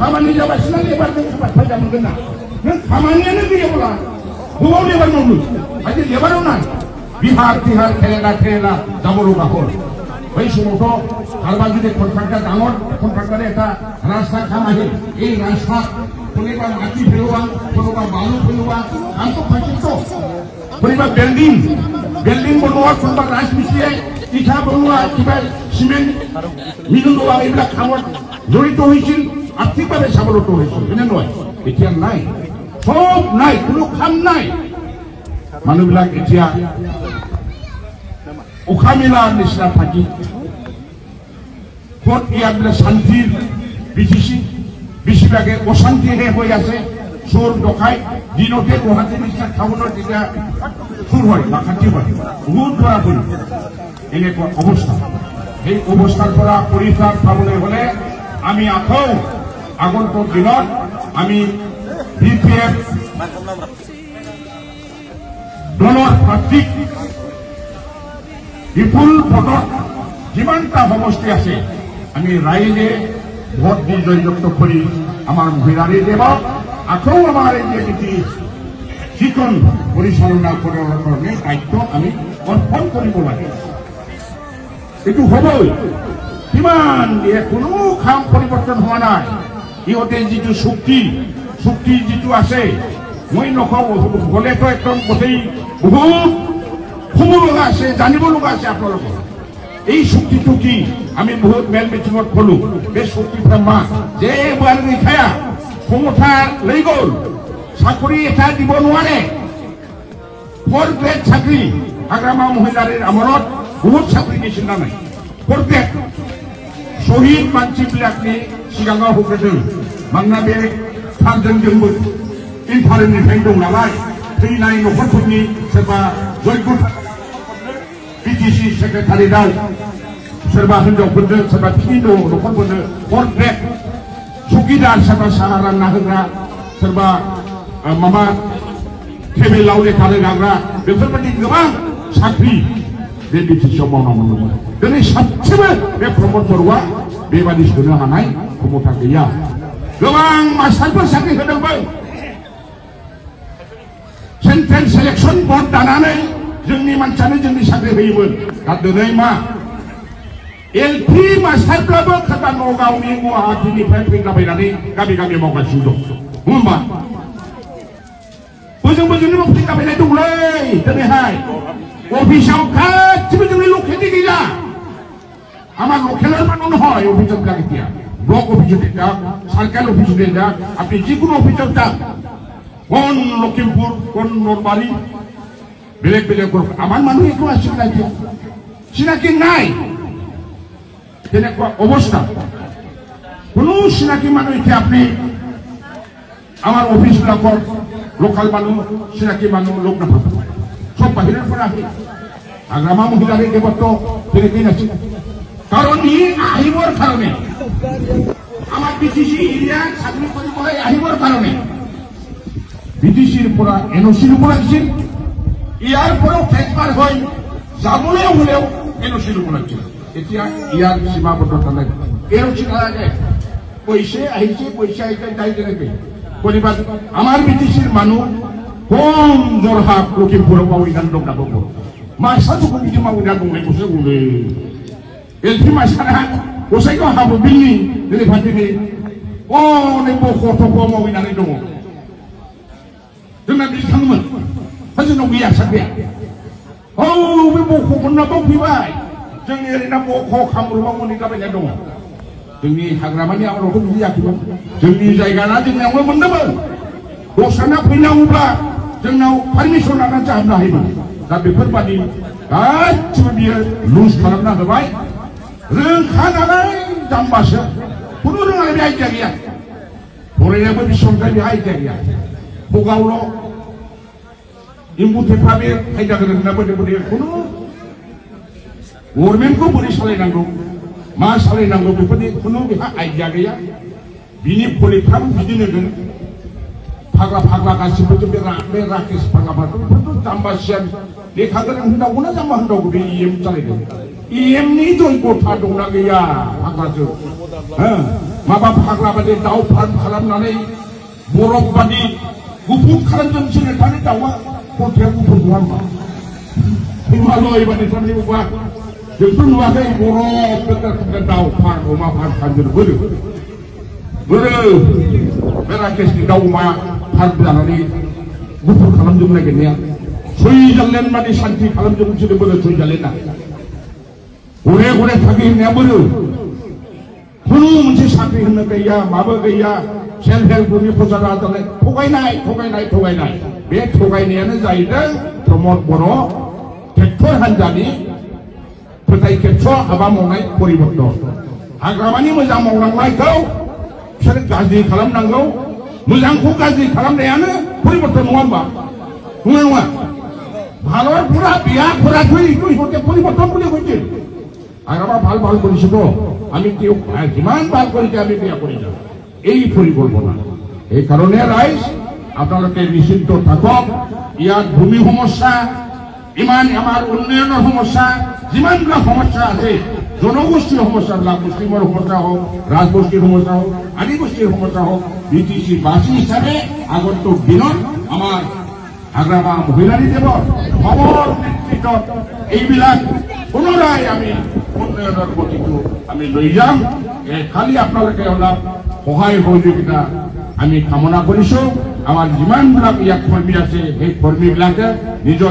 खामानि जाबासिनो लेबार जों फायदा मोनगोन ना नों खामानियानो गैयाब्ला बबाव लेबार मावनो आइदि लेबाराव ना बिहार तिहार केरेला जाबल गाखर बै समावथ' हालबा जुदि कन्ट्राक्टर डाঙर कन्ट्राक्टरे এটা रास्ता কাম আহিল এই রাস্তা কোনোবা মাটি ফেলোৱা কোনোবা বালু ফেলোৱা কামটো পাইছেতো কোনোবা বিল্ডিং বনোৱা কোনোবা ৰাজমিস্ত্ৰীয়ে ইটা বনোৱা কিবা সিমেন্ট মিলোৱা এইবিলাক কামত জড়িত হৈছিল আৰ্থিকভাৱে স্বাৱলম্বী হৈছিল এনে নহয় এতিয়া নাই সব নাই কোনো কাম নাই মানুহবিলাক এতিয়া উখামিলাৰ নিচিনা থাকি ক'ত ইয়াত শান্তিৰ বিধিছি বেছিভাগে অশান্তিহে হৈ আছে চোৰ ডকাইত দিনতে গুৱাহাটীৰ নিচিনা টাউনত যেতিয়া চোৰ হয় বা শান্তি হয় বহুত ধৰা পৰি এনেকুৱা অৱস্থা সেই অৱস্থাৰ পৰা পৰিত্ৰাণ পাবলৈ হ'লে আমি আকৌ আগন্তুক দিনত আমি BPF দলৰ প্ৰাৰ্থীক বিপুল ভোটত যিমানটা সমষ্টি আছে আমি ৰাইজে ভোট দি জয়যুক্ত কৰি আমাৰ মহিলাৰে দেৱক আকৌ আমাৰ এই নীতি যিখন পৰিচালনা কৰাৰ কাৰণে দায়িত্ব আমি অৰ্পণ কৰিব লাগে এইটো হ'বই কিমান দিয়ে কোনো কাম পৰিৱৰ্তন হোৱা নাই ইহঁতে যিটো চুক্তি যিটো আছে মই নকওঁ গ'লেতো একদম গোটেই বহুত শুনিব লগা আছে জানিব লগা আছে আপোনালোকৰ এই চুক্তিটো কি আমি বহুত মেল মিটিঙত ক'লো এই চুক্তিৰ মা যে এবাৰ লিখায়া ক্ষমতা লৈ গ'ল চাকৰি এটা দিব নোৱাৰে 4 গ্ৰেড চাকৰি হাগ্ৰামা মহিলাৰ আমলত বহুত চাকৰি দিছিল না নাই 4 গ্ৰেড শহীদ মানসিবিলাকনি सिगाङाव होग्रोदों मानोना बे थारजोंबो इनफारेन्टनिफ्राय दं नालाय थैनाय न'खरफोरनि सोरबा जयगुट BTC सेक्रेटारियेटआव सोरबा हिनजावफोरनो सोरबा थिनि न'खरफोरनो 4 ग्रेड चौकीदार सोरबा साहा रानना होग्रा सोरबा माबा टेबोलाव लेखा रोगाग्रा बेफोरबायदि गोबां साख्रि बे BTCआव मावना मोनदोंमोन दिनै सासेबो बे प्रमद बर'आ बेबादि सोनो हानाय क्षमता गैया गोबां मास्टारफोर साख्रि होदोंमोन सेन्ट्रेल सिलेक्शन बर्ड दानानै जोंनि मानसियानो जोंनि साख्रि होयोमोन दा दिनै मा LP मास्टारफ्राबो सोरबा नगावनि गुवाहाटीनिफ्राय फैलाबायनानै गामि मावगासिनो दं होमबा बोजोंनिबो फैलाबायनाय दंलै दिनैहाय अफिसाव गासिबो जोंनि लकेलनि गैया আমার লোকেলের মানুষ নয় অভিযোগ লাগিয়া ব্লক অফিসে যাক সার্কেল অফিসে যাক আপনি যে কোনো অফিসে যাক কোন লখিমপুর কোন নরবাড়ি বেলেগ আমার মানুষ একটু আসছে না চিনাকি নাই তেনেকুৱা অবস্থা কোনো চিনাকি মানুষ আপনি আমাৰ অফিসবিলাকত লোকাল মানুষ চিনাকি মানুষ লোক নাপাব সব বাহিৰেৰ পৰা আহে হাগ্ৰামা মহিলাৰে দেৱত্ব তেনেকেই নাছিল কাৰণ ই আহিবৰ কাৰণে আমাৰ BTC এৰিয়া চাকৰি কৰিবলৈ আহিবৰ কাৰণে BTCৰ পৰা NOCৰ পৰা দিছিল ইয়াৰ পৰাও ট্ৰেন্সফাৰ হৈ যাবলৈ হলেও NOCৰ পৰা দিছিল এতিয়া ইয়াৰ সীমাবদ্ধতা নাই NOC নালাগে পইচা আহিছে যাই তেনেকে কৰিবা আমাৰ BTCৰ মানুহ কম জৰহাট লখিমপুৰৰ পৰা ইমান দম নাপাব মাছাটো বিজি মাউনা দংলে কৈছে বোলে LP masyarakat usai kau habu bini dari fatini oh ni pokok mau winari dong dengan di tangan hanya nunggu ya saja oh ni pokok pun nak biwai jangan ni nak pokok kamu rumah mau nikah banyak dong jangan hagramanya orang pun dia tu jangan jaga nanti yang mau mendebal dosana punya ubah jangan permission akan cahaya hidup tapi berbadi cuma dia lose karena terbaik rengkananai jambasa kudu dengan lebih aja dia boleh lebih sontai lebih aja dia bugaulo imbu tepabe aja kerana boleh kudu ormen ko boleh salai nanggo mas salai nanggo bepedi kudu lebih aja dia bini boleh kamu bini dengan pagla kasih betul berakis pagla betul jambasian dia kagak hendak guna jambah hendak guna IM salai dia IM ni tu ikut hadung lagi ya, angkat tu. माबा फाग्ला बादि दाउ farm खालामनानै बरफ बादि गुफुर खालामजोबसै नोंथांनि दाउआ खथाया गुफुर नङा होनबा हिमालय बादि थारनि बबा जोंथ' नुवाखै बरफ दाउ फार्म अमा फार्म खालामजोबो बोरो बे राकेशनि दाउ अमा फार्म जानानै गुफुर खालामजोबनो नागिरनाया सुइजारलेण्ड बादि शान्ति खालामजोबसै बोरो सुइजारलेण्डआ घरे घरे थाखि होननाया बोरो खुनु मोनसे साख्रि होनो गैया माबो गैया सेल्फ हेल्प ग्रुपनि फसंथान जानाय थगायनाय बे थगायनायानो जाहैदों प्रमद बर' ट्रेक्टर हान्जानि फोथाय खेबस' हाबा मावनाय परिबर्तन हाग्रामानि मोजां मावलांनायखौ बिसोर गाज्रि खालामनांगौ मोजांखौ गाज्रि खालामनायानो परिबर्तन नङा होनबा नङा ভালৰপৰা বিয়া কৰা থৈ এইটো ইহঁতে পৰিবৰ্তন বুলি কৈছে হাগ্ৰামা ভাল কৰিছে তো আমি যিমান ভাল কৰিছে আমি বিয়া কৰি যাওঁ এই পৰিকল্পনা এইকাৰণে ৰাইজ আপোনালোকে নিশ্চিন্ত থাকক ইয়াত ভূমি সমস্যা ইমান আমাৰ উন্নয়নৰ সমস্যা যিমানবিলাক সমস্যা আছে জনগোষ্ঠীৰ সমস্যাবিলাক মুছলিমৰ সমস্যা হওক ৰাজগোষ্ঠীৰ সমস্যা হওক আদিবাসীৰ সমস্যা হওক বিটিচি বাসী হিচাপে আগন্তুক দিনত আমাৰ হাগ্ৰামা মহিলাৰী দেৱৰ সবল নেতৃত্বত এইবিলাক পুনৰাই আমি উন্নয়নৰ গতিটো আমি লৈ যাম খালি আপোনালোকে অলপ সহায় সহযোগিতা আমি কামনা কৰিছো আমাৰ যিমানবিলাক ইয়াত কৰ্মী আছে সেই কৰ্মীবিলাকে নিজৰ